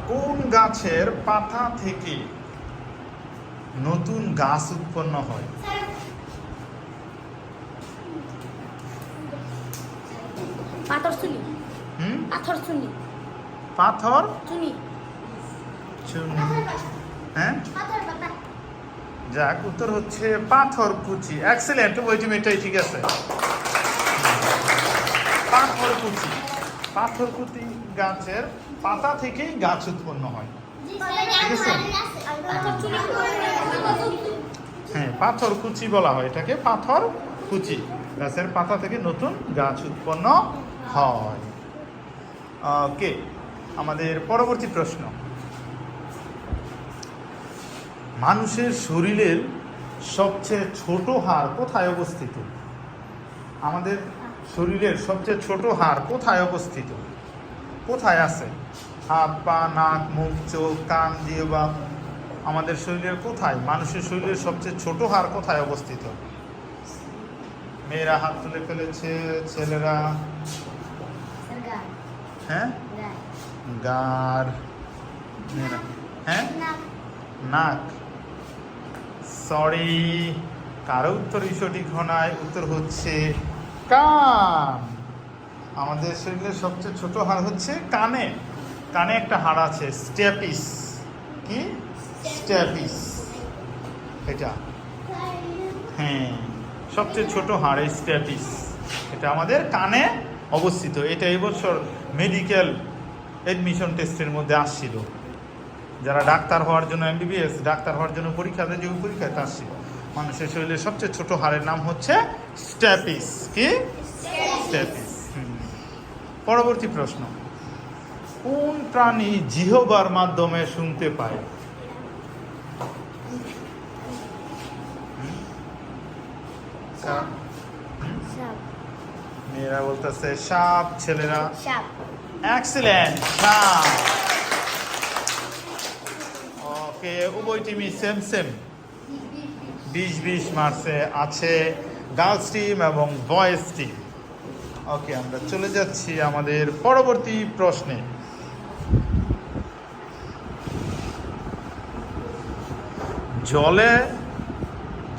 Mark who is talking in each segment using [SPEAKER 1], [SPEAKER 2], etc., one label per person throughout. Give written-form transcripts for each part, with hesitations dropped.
[SPEAKER 1] কোন গাছের পাতা থেকে নতুন গাছ উৎপন্ন হয়?
[SPEAKER 2] পাথরচুনি। পাথরচুনি।
[SPEAKER 1] পাথর
[SPEAKER 2] চুনি।
[SPEAKER 1] চুনি। হ্যাঁ, যাক, উত্তর হচ্ছে পাথরকুচি। এক্সেলেন্ট, এটাই ঠিক আছে। পাথরকুচি। পাথরকুচি গাছের পাতা থেকেই গাছ উৎপন্ন হয়। ঠিক আছে? হ্যাঁ, পাথরকুচি বলা হয় এটাকে, পাথরকুচি। গাছের পাতা থেকে নতুন গাছ উৎপন্ন হয়। ওকে, আমাদের পরবর্তী প্রশ্ন। মানুষের শরীরের সবচেয়ে ছোট হাড় কোথায় অবস্থিত? আমাদের শরীরের সবচেয়ে ছোট হাড় কোথায় অবস্থিত? কোথায় আছে? হাত, পা, নাক, মুখ, চোখ, কান, জিহ্বা, আমাদের শরীরের কোথায়? মানুষের শরীরের সবচেয়ে ছোট হাড় কোথায় অবস্থিত? মেয়েরা হাত তুলে ফেলেছে, ছেলেরা? হ্যাঁ, গাড়। মেয়েরা? হ্যাঁ, নাক। সরি, কারো উত্তরই সঠিক নয়। উত্তর হচ্ছে কান। আমাদের শরীরের সবচেয়ে ছোট হাড় হচ্ছে কানে। কানে একটা হাড় আছে, স্ট্যাপিস। কি? স্ট্যাপিস, এটা। হ্যাঁ, সবচেয়ে ছোট হাড় স্ট্যাপিস, এটা আমাদের কানে অবস্থিত। এটা এবছর মেডিকেল এডমিশন টেস্টের মধ্যে আসছিল। যারা ডাক্তার হওয়ার জন্য, এমবিবিএস ডাক্তার হওয়ার জন্য পরীক্ষা দেয়, যে পরীক্ষাতে আসছিল। মানুষের শরীরের সবচেয়ে ছোট হাড়ের নাম হচ্ছে স্ট্যাপিস। কি? স্ট্যাপিস। পরবর্তী প্রশ্ন। কোন প্রাণী জিহ্বার মাধ্যমে শুনতে পায়? মেয়েরা বলতেছে সাপ, ছেলেরা? এক্সেলেন্ট, সাপ। ওকে, উভয় টিমই সেম সেম 20-20 মার্কসে আছে, গার্লস টিম এবং বয়েজ টিম। ওকে, আমরা চলে যাচ্ছি আমাদের পরবর্তী প্রশ্নে। জলে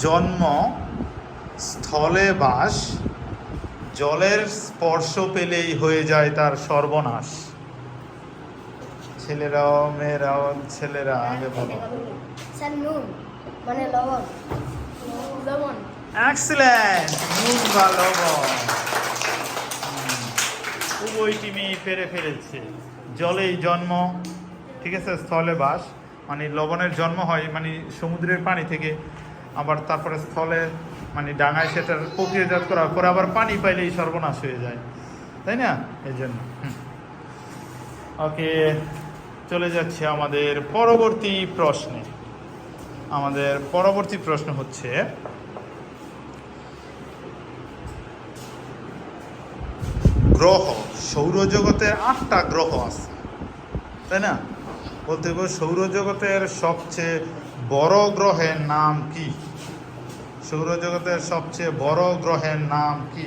[SPEAKER 1] জন্ম, স্থলে বাস, জলের স্পর্শ পেলেই হয়ে যায় তার সর্বনাশ। ছেলেরাও, মেয়েরাও? ছেলেরা আগে বলো।
[SPEAKER 2] মানে লবণ। লবণ।
[SPEAKER 1] এক্সেলেন্ট, নুন বা লবণ। উভয় টিমই পেরে ফেলেছে। জলেই জন্ম, ঠিক আছে, স্থলে বাস, মানে লবণের জন্ম হয় মানে সমুদ্রের পানি থেকে, আবার তারপরে স্থলে মানে ডাঙায় সেটার প্রক্রিয়াজাত করার পরে আবার পানি পাইলেই সর্বনাশ হয়ে যায়, তাই না? এই জন্য। ওকে, চলে যাচ্ছে আমাদের পরবর্তী প্রশ্নে। আমাদের পরবর্তী প্রশ্ন হচ্ছে, গ্রহ। সৌরজগতে 8টা গ্রহ আছে, তাই না? বলতে হবে সৌরজগতের সবচেয়ে বড় গ্রহের নাম কি? সৌরজগতের সবচেয়ে বড় গ্রহের নাম কি?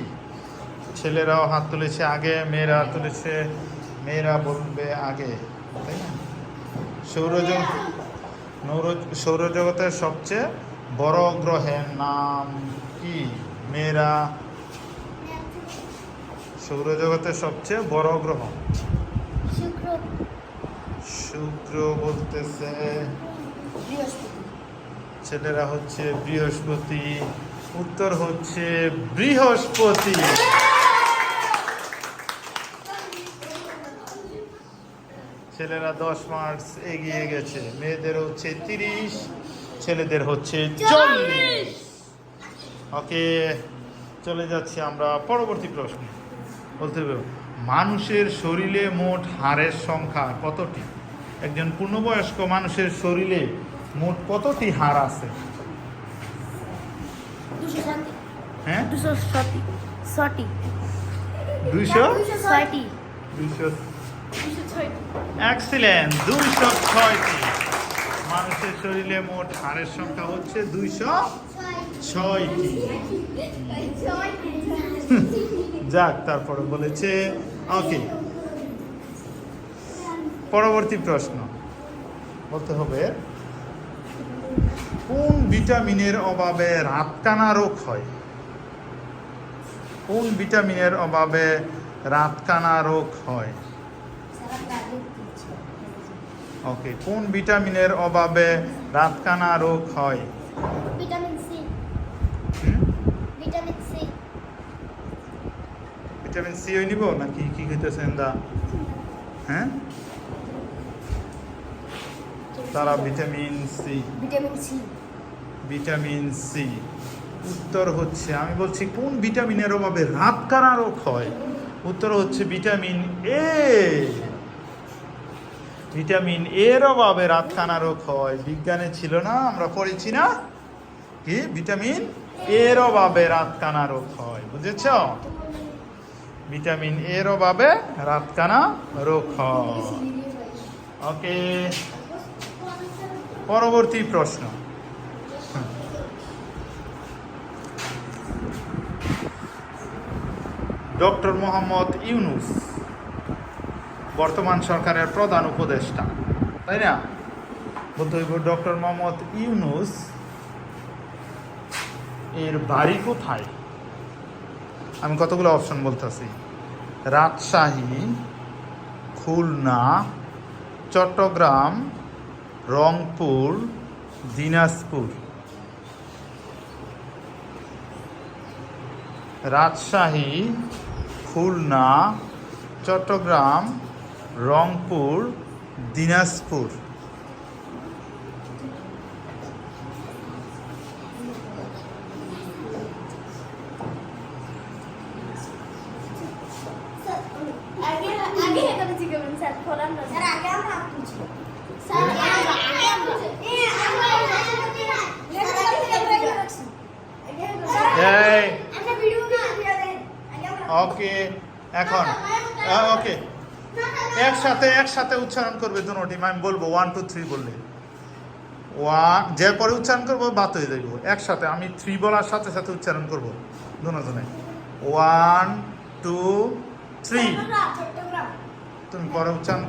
[SPEAKER 1] ছেলেরাও হাত তুলেছে আগে, মেয়েরা তুলেছে। মেয়েরা বলবে আগে, তাই না? সৌরজগতের সবচেয়ে বড় গ্রহের নাম কি? মেয়েরা? সৌরজগতের সবচেয়ে বড় গ্রহ শুক্র বলতেছে। ছেলেরা হচ্ছে বৃহস্পতি। উত্তর হচ্ছে বৃহস্পতি। ছেলেরা 10 মার্কস এগিয়ে গেছে। মেয়েদের হচ্ছে 30, ছেলেদের হচ্ছে 40। ওকে, চলে যাচ্ছি আমরা পরবর্তী প্রশ্ন। বলতে হবে, মানুষের শরীরে মোট হাড়ের সংখ্যা কতটি? একজন পূর্ণবয়স্ক মানুষের শরীরে মোট কতটি হাড় আছে? হ্যাঁ,
[SPEAKER 2] 206টি।
[SPEAKER 1] 206টি। এক্সিলেন্ট, 206টি। মানুষের শরীরে মোট হাড়ের সংখ্যা হচ্ছে 206টি। যাক, তারপরে বলেছে। ওকে, পরবর্তী প্রশ্ন। বলতে হবে কোন ভিটামিনের অভাবে রাতকানা রোগ হয়? কোন ভিটামিনের অভাবে রাতকানা রোগ হয়? ওকে, কোন ভিটামিনের অভাবে রাতকানা রোগ হয়?
[SPEAKER 2] Vitamin C.
[SPEAKER 1] হুম?
[SPEAKER 2] Vitamin C.
[SPEAKER 1] ভিটামিন সি হয়ে নিব নাকি কি খেতেছেন দা? হ্যাঁ, তারা vitamin C.
[SPEAKER 2] Vitamin C.
[SPEAKER 1] Vitamin C. উত্তর হচ্ছে, আমি বলছি কোন ভিটামিনের অভাবে রাতকানা রোগ হয়? উত্তর হচ্ছে ভিটামিন এ। ভিটামিন এর অভাবে রাতকানা রোগ হয়। বিজ্ঞানে ছিল না, আমরা পড়েছি না কি ভিটামিন এর অভাবে রাতকানা রোগ হয়, বুঝেছ? ভিটামিন এর অভাবে রাতকানা রোগ হয়। ওকে, পরবর্তী প্রশ্ন। ডক্টর মোহাম্মদ ইউনূস বর্তমান সরকারের প্রধান উপদেষ্টা, তাই না? বলতে হইব ডক্টর মোহাম্মদ ইউনূস এর বাড়ি কোথায়? আমি কতগুলো অপশন বলতেছি: রাজশাহী, খুলনা, চট্টগ্রাম, রংপুর, দিনাজপুর। রাজশাহী, খুলনা, চট্টগ্রাম, রংপুর, দিনাজপুর। এই, ওকে, এখন ওকে, একসাথে উচ্চারণ করবে দুটি। আমি বলবো 1 2 3 বললে যে পরে উচ্চারণ করবো বাত হয়ে যাইব। একসাথে আমি 3 বলার সাথে সাথে উচ্চারণ করবো দুজনে। 1 2 3। তুমি পরে উচ্চারণ।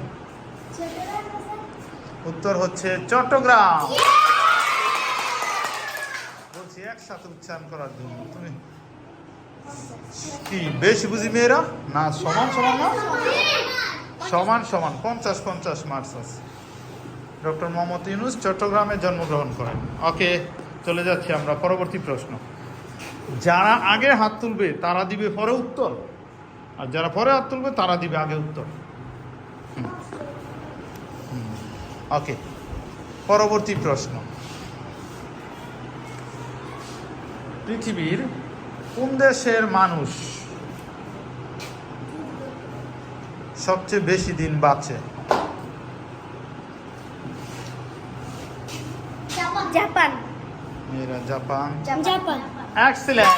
[SPEAKER 1] উত্তর হচ্ছে চট্টগ্রাম। বলছি একসাথে উচ্চারণ করার জন্য। তুমি কি বেশি বুঝি মেয়েরা? না, সমান সমান না, সমান সমান 50-50 মার্কস আছে। ডক্টর মোহাম্মদ ইউনূস চট্টগ্রামে জন্মগ্রহণ করেন। ওকে, চলে যাচ্ছি আমরা পরবর্তী প্রশ্ন। যারা আগে হাত তুলবে তারা দিবে পরে উত্তর, আর যারা পরে হাত তুলবে তারা দিবে আগে উত্তর। ওকে, পরবর্তী প্রশ্ন। পৃথিবীর কোন দেশের মানুষ সবচেয়ে বেশি দিন বাঁচে?
[SPEAKER 2] জাপান।
[SPEAKER 1] মেয়েরা জাপান।
[SPEAKER 2] জাপান।
[SPEAKER 1] এক্সিলেন্ট।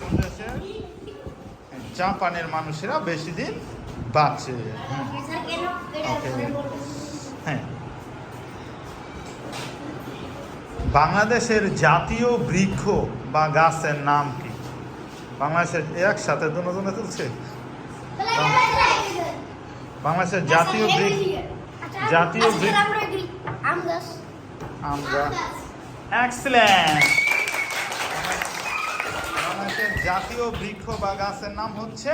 [SPEAKER 1] কোন দেশের? জাপানের মানুষেরা বেশি দিন বাঁচে। হ্যাঁ, বাংলাদেশের জাতীয় বৃক্ষ বা গাছের নাম কি? বাংলাদেশের একসাথে দুজনে তুলছে। বাংলাদেশের জাতীয় বৃক্ষ, জাতীয় বৃক্ষ আমরা। এক্সিলেন্ট। বাংলাদেশের জাতীয় বৃক্ষ বা গাছের নাম হচ্ছে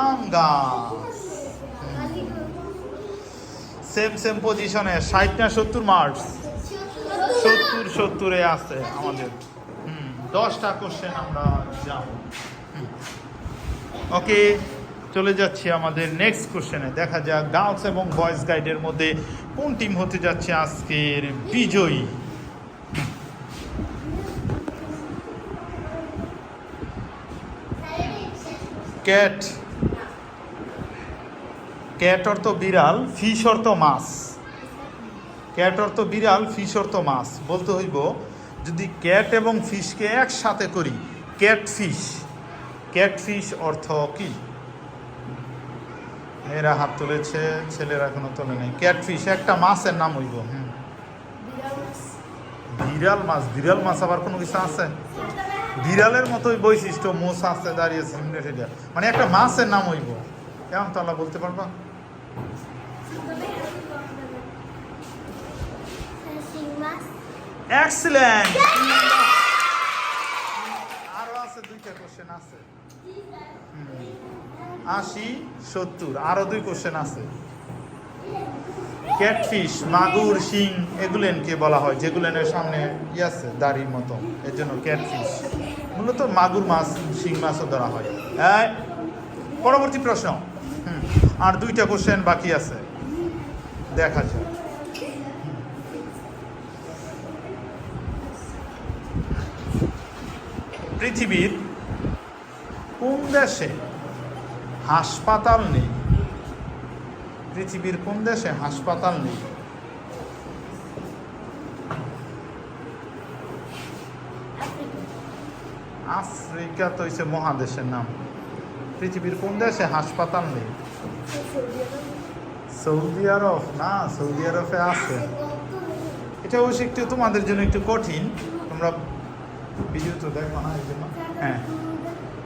[SPEAKER 1] আম গাছ। সেম পজিশনে 60 না 70 মার্কস? 70 আছে আমাদের। 10টা কোশ্চেন আমরা যাব। ওকে, চলে যাচ্ছি আমাদের নেক্সট কোশ্চেনে। দেখা যাক গার্লস এবং বয়েজ গাইডের মধ্যে কোন টিম হতে যাচ্ছে আজকের বিজয়ী। ক্যাট। ক্যাট অর্থ বিড়াল, ফিশ অর্থ মাছ। ক্যাট অর্থ বিড়াল, ফিশ অর্থ মাছ। বলতে হইব যদি ক্যাট এবং ফিশকে একসাথে করি, ক্যাটফিশ। ক্যাটফিশ অর্থ কি? মেয়েরা হাত তুলেছে, ছেলেরা এখনো তোলে নাই। ক্যাটফিশ একটা মাছের নাম হইব। বিড়াল মাছ। বিড়াল মাছ আবার কোনো কিছু আছে? বিড়ালের মতোই বৈশিষ্ট্য, মোষ আছে দাঁড়িয়েছে, মানে একটা মাছের নাম হইব। কেমন তাহলে বলতে পারবা?
[SPEAKER 2] সিংমাস
[SPEAKER 1] এক্সিলেন্ট। আরো আছে দুইটা কোশ্চেন আছে। 80, 70 আরো 2 কোশ্চেন আছে। ক্যাটফিশ, মাগুর, শিং এগুলেনকে বলা হয়, যেগুলেনের সামনে আছে দাড়ির মতো, এর জন্য ক্যাটফিশ। মূলত মাগুর মাছ, শিং মাছও ধরা হয়। পরবর্তী প্রশ্ন। আর 2টা কোশ্চেন বাকি আছে, দেখা যাক। পৃথিবীর কোন দেশে হাসপাতাল নেই? পৃথিবীর কোন দেশে হাসপাতাল নেই? আফ্রিকা তো হচ্ছে মহাদেশের নাম। পৃথিবীর কোন দেশে হাসপাতাল নেই? সৌদি আরব না, সৌদি আরবে আছে। এটা অবশ্যই একটু তোমাদের জন্য একটু কঠিন, তোমরা ভিডিও তো দেখো না এই জন্য। হ্যাঁ,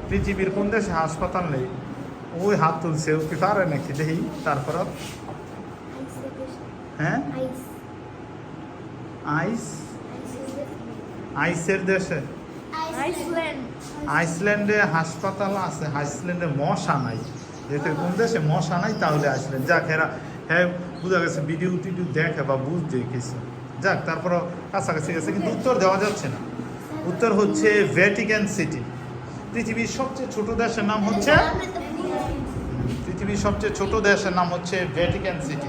[SPEAKER 1] পৃথিবীর কোন দেশে হাসপাতাল নেই? ওই হাত তুলছে, ও কি পারে নাকি দেখি। তারপর হ্যাঁ, আইস, আইসের দেশে আইসল্যান্ডে হাসপাতাল আছে। আইসল্যান্ডে মশা নাই, যেতে কোন দেশে মশা নাই তাহলে আইসল্যান্ড। যাক, এরা হ্যাঁ বোঝা গেছে, ভিডিও টিডিও দেখে বা বুঝতে কিছু। যাক, তারপরও কাছাকাছি গেছে, কিন্তু উত্তর দেওয়া যাচ্ছে না। উত্তর হচ্ছে ভ্যাটিকান সিটি। পৃথিবীর সবচেয়ে ছোট দেশের নাম হচ্ছে, পৃথিবীর সবচেয়ে ছোট দেশের নাম হচ্ছে ভ্যাটিকান সিটি।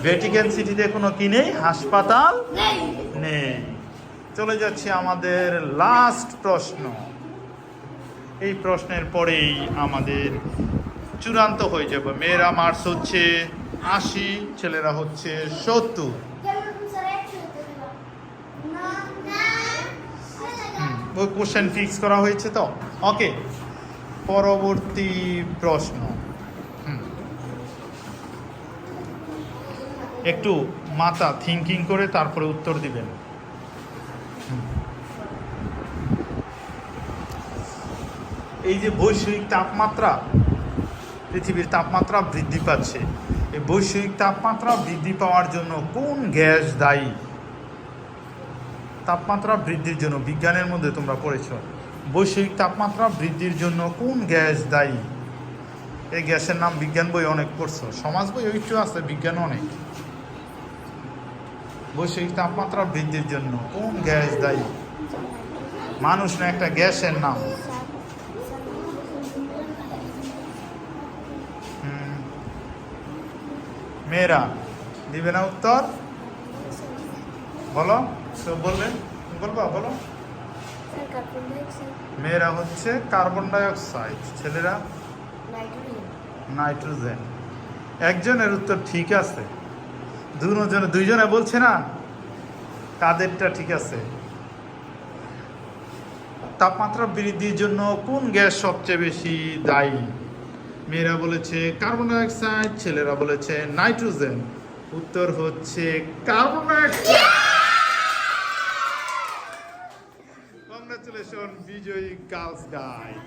[SPEAKER 1] ভ্যাটিকান সিটিতে কোনো কি নেই? হাসপাতাল নেই। চলে যাচ্ছি আমাদের লাস্ট প্রশ্ন। এই প্রশ্নের পরেই আমাদের চূড়ান্ত হয়ে যাবে। মেয়েরা মার্কস হচ্ছে 80, ছেলেরা হচ্ছে 70। ওই কোশ্চেন ফিক্স করা হয়েছে তো। ওকে, পরবর্তী প্রশ্ন। একটু মাথা থিঙ্কিং করে তারপরে উত্তর দিবেন। এই যে বৈশ্বিক তাপমাত্রা, পৃথিবীর তাপমাত্রা বৃদ্ধি পাচ্ছে, এই বৈশ্বিক তাপমাত্রা বৃদ্ধি পাওয়ার জন্য কোন গ্যাস দায়ী? তাপমাত্রা বৃদ্ধির জন্য বিজ্ঞানের মধ্যে তোমরা পড়েছো, বৈশ্বিক তাপমাত্রা বৃদ্ধির জন্য কোন গ্যাস দায়ী? এই গ্যাসের নাম বিজ্ঞান বই অনেক পড়ছো, সমাজ বই একটু আছে, বিজ্ঞান অনেক। বৈশ্বিক তাপমাত্রা বৃদ্ধির জন্য কোন গ্যাস দায়ী? মানুষ না, একটা গ্যাসের নাম। মেয়েরা দিবে না উত্তর? বলো, সব বললেন, বলবা বলো। মেয়েরা হচ্ছে কার্বন ডাই অক্সাইড, ছেলেরা নাইট্রোজেন। একজনের উত্তর ঠিক আছে, দুইজনে বলছে না, কাদেরটা ঠিক আছে? তাপমাত্রা বৃদ্ধির জন্য কোন গ্যাস সবচেয়ে বেশি দায়ী? মেয়েরা বলেছে কার্বন ডাই অক্সাইড, ছেলেরা বলেছে নাইট্রোজেন। উত্তর হচ্ছে কার্বন ডাই অক্সাইড। কংগ্রাচুলেশন, বিজয়ী গার্লস গাইড।